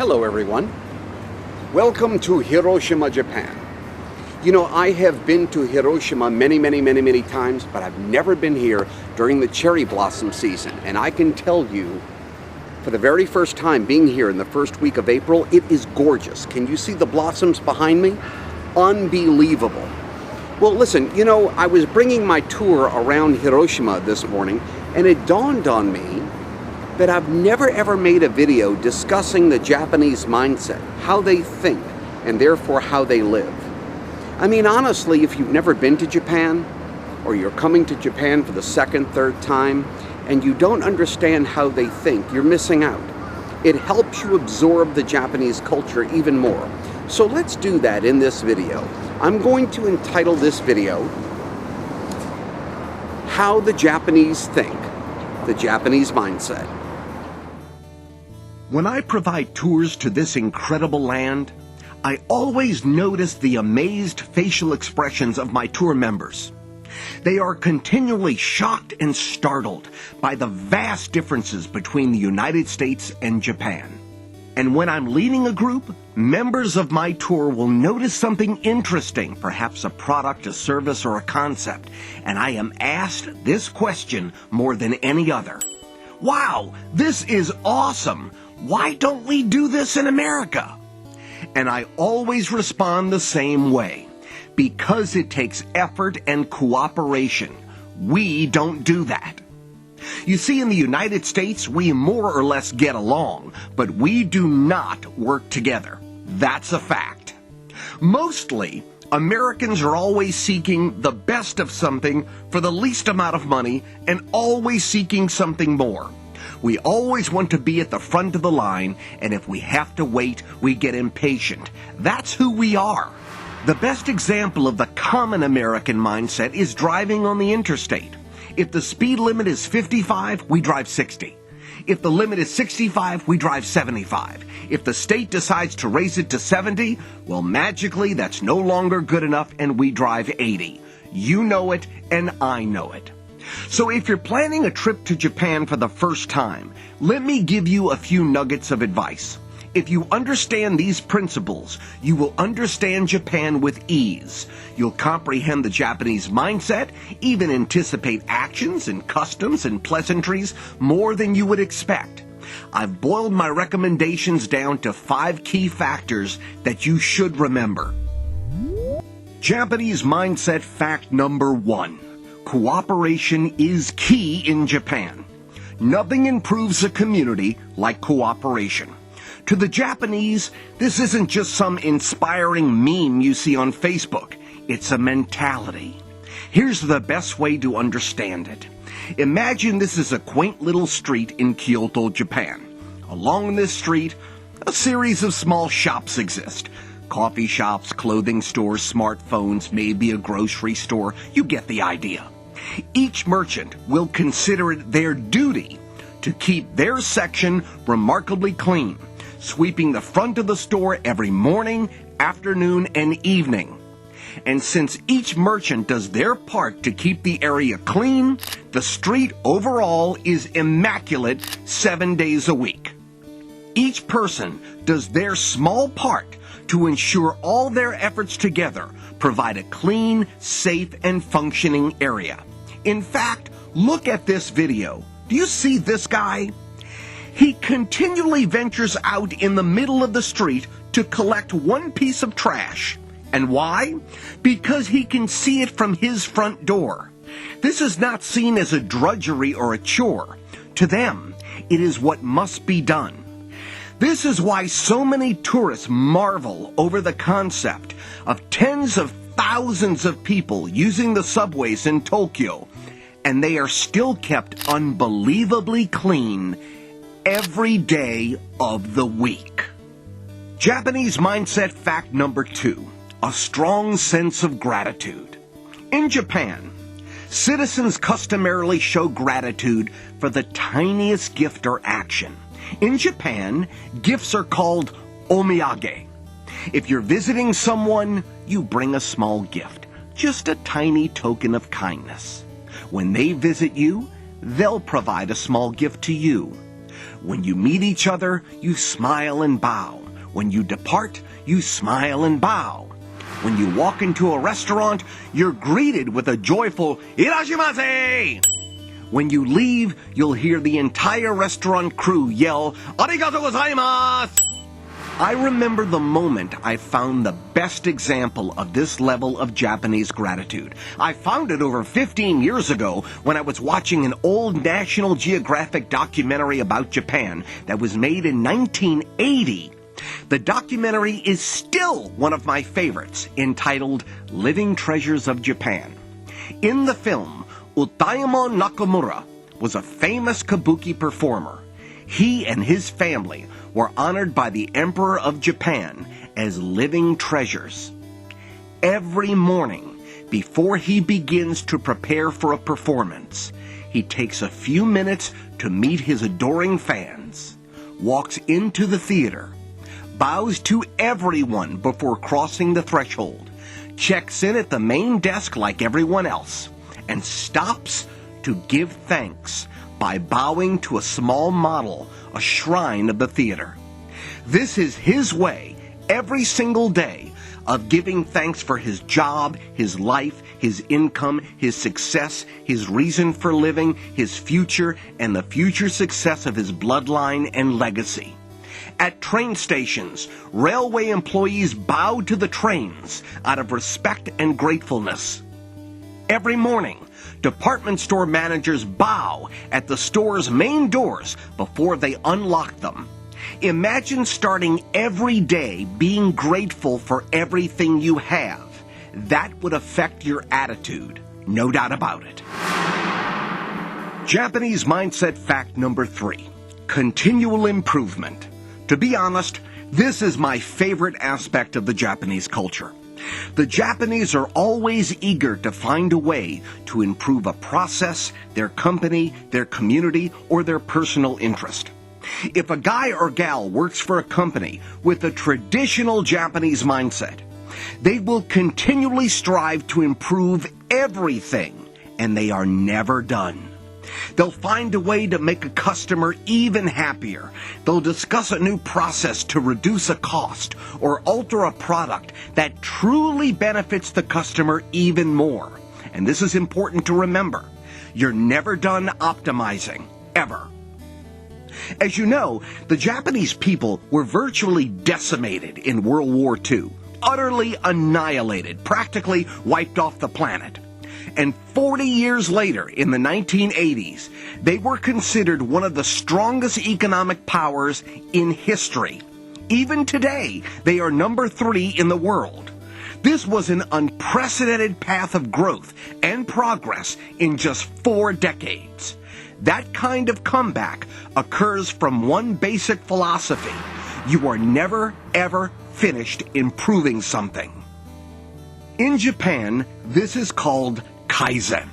Hello everyone. Welcome to Hiroshima, Japan. You know, I have been to Hiroshima many times, but I've never been here during the cherry blossom season. And I can tell you, for the very first time being here in the first week of April, it is gorgeous. Can you see the blossoms behind me? Unbelievable. Well, listen, you know, I was bringing my tour around Hiroshima this morning, and it dawned on me that I've never ever made a video discussing the Japanese mindset, how they think, and therefore how they live. I mean, honestly, if you've never been to Japan, or you're coming to Japan for the second, third time, and you don't understand how they think, you're missing out. It helps you absorb the Japanese culture even more. So let's do that in this video. I'm going to entitle this video, How the Japanese Think, the Japanese Mindset. When I provide tours to this incredible land, I always notice the amazed facial expressions of my tour members. They are continually shocked and startled by the vast differences between the United States and Japan. And when I'm leading a group, members of my tour will notice something interesting, perhaps a product, a service, or a concept, and I am asked this question more than any other. Wow, this is awesome! Why don't we do this in America? And I always respond the same way. Because it takes effort and cooperation. We don't do that. You see, in the United States, we more or less get along, but we do not work together. That's a fact. Mostly, Americans are always seeking the best of something for the least amount of money and always seeking something more. We always want to be at the front of the line, and if we have to wait, we get impatient. That's who we are. The best example of the common American mindset is driving on the interstate. If the speed limit is 55, we drive 60. If the limit is 65, we drive 75. If the state decides to raise it to 70, well, magically, that's no longer good enough, and we drive 80. You know it, and I know it. So if you're planning a trip to Japan for the first time, let me give you a few nuggets of advice. If you understand these principles, you will understand Japan with ease. You'll comprehend the Japanese mindset, even anticipate actions and customs and pleasantries more than you would expect. I've boiled my recommendations down to 5 key factors that you should remember. Japanese mindset fact number 1. Cooperation is key in Japan. Nothing improves a community like cooperation. To the Japanese, this isn't just some inspiring meme you see on Facebook. It's a mentality. Here's the best way to understand it. Imagine this is a quaint little street in Kyoto, Japan. Along this street, a series of small shops exist. Coffee shops, clothing stores, smartphones, maybe a grocery store. You get the idea. Each merchant will consider it their duty to keep their section remarkably clean, sweeping the front of the store every morning, afternoon, and evening. And since each merchant does their part to keep the area clean, the street overall is immaculate 7 days a week. Each person does their small part to ensure all their efforts together provide a clean, safe, and functioning area. In fact, look at this video. Do you see this guy? He continually ventures out in the middle of the street to collect one piece of trash. And why? Because he can see it from his front door. This is not seen as a drudgery or a chore. To them, it is what must be done. This is why so many tourists marvel over the concept of tens of thousands of people using the subways in Tokyo, and they are still kept unbelievably clean every day of the week. Japanese mindset fact number 2, a strong sense of gratitude. In Japan, citizens customarily show gratitude for the tiniest gift or action. In Japan, gifts are called omiyage. If you're visiting someone, you bring a small gift, just a tiny token of kindness. When they visit you, they'll provide a small gift to you. When you meet each other, you smile and bow. When you depart, you smile and bow. When you walk into a restaurant, you're greeted with a joyful "Irashimase!" When you leave, you'll hear the entire restaurant crew yell, "Arigatou gozaimasu!" I remember the moment I found the best example of this level of Japanese gratitude. I found it over 15 years ago when I was watching an old National Geographic documentary about Japan that was made in 1980. The documentary is still one of my favorites, entitled Living Treasures of Japan. In the film, Utaemon Nakamura was a famous kabuki performer. He and his family were honored by the Emperor of Japan as living treasures. Every morning, before he begins to prepare for a performance, he takes a few minutes to meet his adoring fans, walks into the theater, bows to everyone before crossing the threshold, checks in at the main desk like everyone else, and stops to give thanks by bowing to a small model, a shrine of the theater. This is his way, every single day, of giving thanks for his job, his life, his income, his success, his reason for living, his future, and the future success of his bloodline and legacy. At train stations, railway employees bow to the trains out of respect and gratefulness. Every morning, department store managers bow at the store's main doors before they unlock them. Imagine starting every day being grateful for everything you have. That would affect your attitude, no doubt about it. Japanese mindset fact number 3, continual improvement. To be honest, this is my favorite aspect of the Japanese culture. The Japanese are always eager to find a way to improve a process, their company, their community, or their personal interest. If a guy or gal works for a company with a traditional Japanese mindset, they will continually strive to improve everything, and they are never done. They'll find a way to make a customer even happier. They'll discuss a new process to reduce a cost or alter a product that truly benefits the customer even more. And this is important to remember. You're never done optimizing, ever. As you know, the Japanese people were virtually decimated in World War II, utterly annihilated, practically wiped off the planet. And 40 years later, in the 1980s, they were considered one of the strongest economic powers in history. Even today, they are number 3 in the world. This was an unprecedented path of growth and progress in just 4 decades. That kind of comeback occurs from one basic philosophy. You are never, ever finished improving something. In Japan, this is called Kaizen.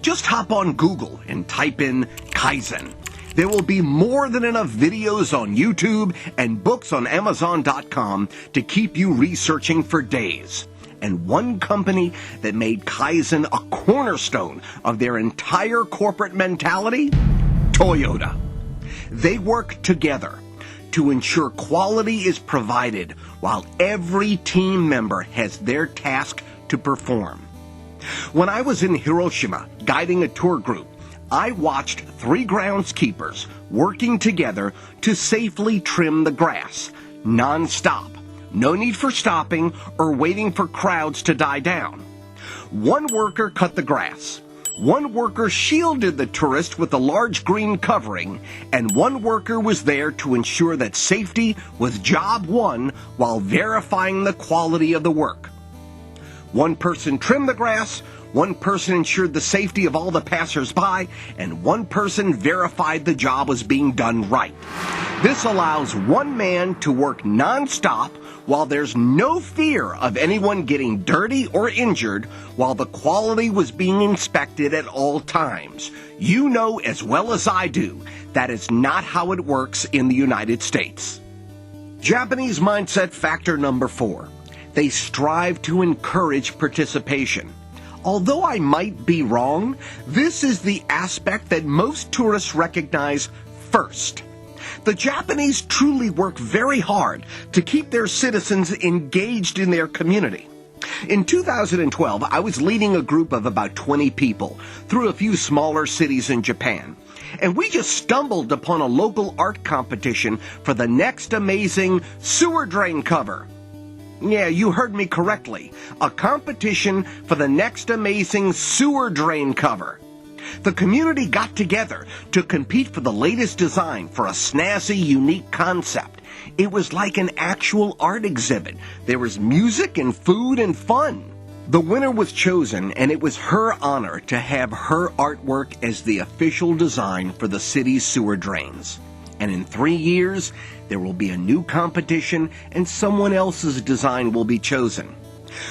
Just hop on Google and type in Kaizen. There will be more than enough videos on YouTube and books on Amazon.com to keep you researching for days. And one company that made Kaizen a cornerstone of their entire corporate mentality? Toyota. They work together to ensure quality is provided while every team member has their task to perform. When I was in Hiroshima guiding a tour group, I watched 3 groundskeepers working together to safely trim the grass, non-stop. No need for stopping or waiting for crowds to die down. One worker cut the grass. One worker shielded the tourist with a large green covering, and one worker was there to ensure that safety was job 1 while verifying the quality of the work. One person trimmed the grass, one person ensured the safety of all the passers-by, and one person verified the job was being done right. This allows one man to work non-stop while there's no fear of anyone getting dirty or injured while the quality was being inspected at all times. You know as well as I do that is not how it works in the United States. Japanese mindset factor number 4. They strive to encourage participation. Although I might be wrong, this is the aspect that most tourists recognize first. The Japanese truly work very hard to keep their citizens engaged in their community. In 2012, I was leading a group of about 20 people through a few smaller cities in Japan, and we just stumbled upon a local art competition for the next amazing sewer drain cover. Yeah, you heard me correctly. A competition for the next amazing sewer drain cover. The community got together to compete for the latest design for a snazzy, unique concept. It was like an actual art exhibit. There was music and food and fun. The winner was chosen, and it was her honor to have her artwork as the official design for the city's sewer drains. And in 3 years, there will be a new competition and someone else's design will be chosen.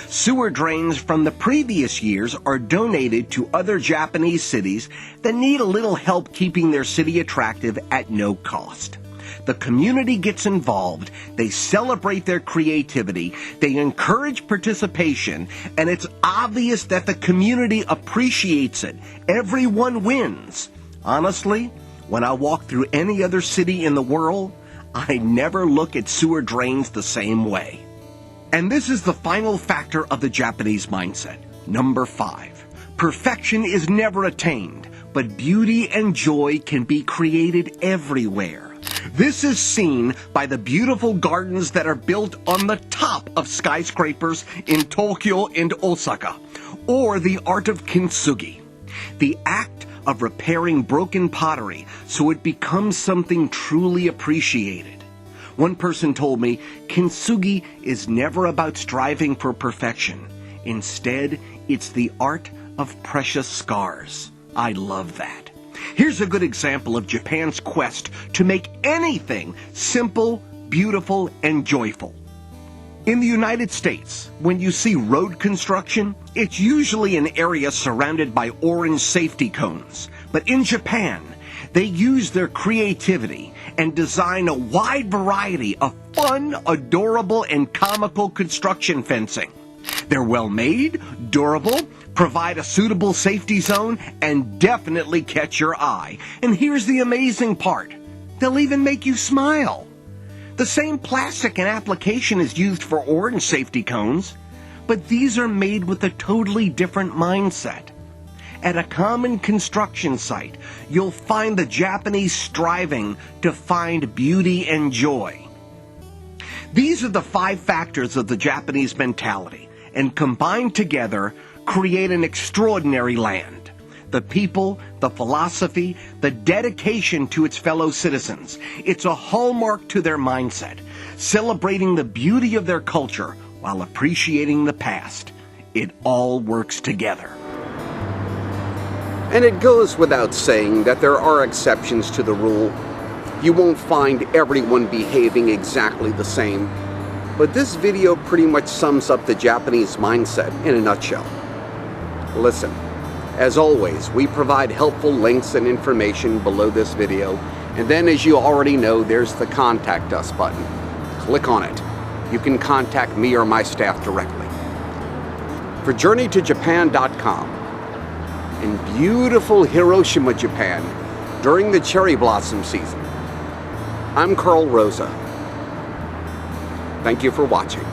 Sewer drains from the previous years are donated to other Japanese cities that need a little help keeping their city attractive at no cost. The community gets involved, they celebrate their creativity, they encourage participation, and it's obvious that the community appreciates it. Everyone wins. Honestly, when I walk through any other city in the world, I never look at sewer drains the same way. And this is the final factor of the Japanese mindset. Number 5. Perfection is never attained, but beauty and joy can be created everywhere. This is seen by the beautiful gardens that are built on the top of skyscrapers in Tokyo and Osaka, or the art of kintsugi, the act of repairing broken pottery so it becomes something truly appreciated. One person told me, kintsugi is never about striving for perfection. Instead, it's the art of precious scars. I love that. Here's a good example of Japan's quest to make anything simple, beautiful, and joyful. In the United States, when you see road construction, it's usually an area surrounded by orange safety cones. But in Japan, they use their creativity and design a wide variety of fun, adorable, and comical construction fencing. They're well made, durable, provide a suitable safety zone, and definitely catch your eye. And here's the amazing part. They'll even make you smile. The same plastic and application is used for orange safety cones, but these are made with a totally different mindset. At a common construction site, you'll find the Japanese striving to find beauty and joy. These are the 5 factors of the Japanese mentality, and combined together create an extraordinary land. The people, the philosophy, the dedication to its fellow citizens. It's a hallmark to their mindset, celebrating the beauty of their culture while appreciating the past. It all works together. And it goes without saying that there are exceptions to the rule. You won't find everyone behaving exactly the same. But this video pretty much sums up the Japanese mindset in a nutshell. Listen, as always, we provide helpful links and information below this video. And then, as you already know, there's the Contact Us button. Click on it. You can contact me or my staff directly. For JourneyToJapan.com, in beautiful Hiroshima, Japan, during the cherry blossom season, I'm Carl Rosa. Thank you for watching.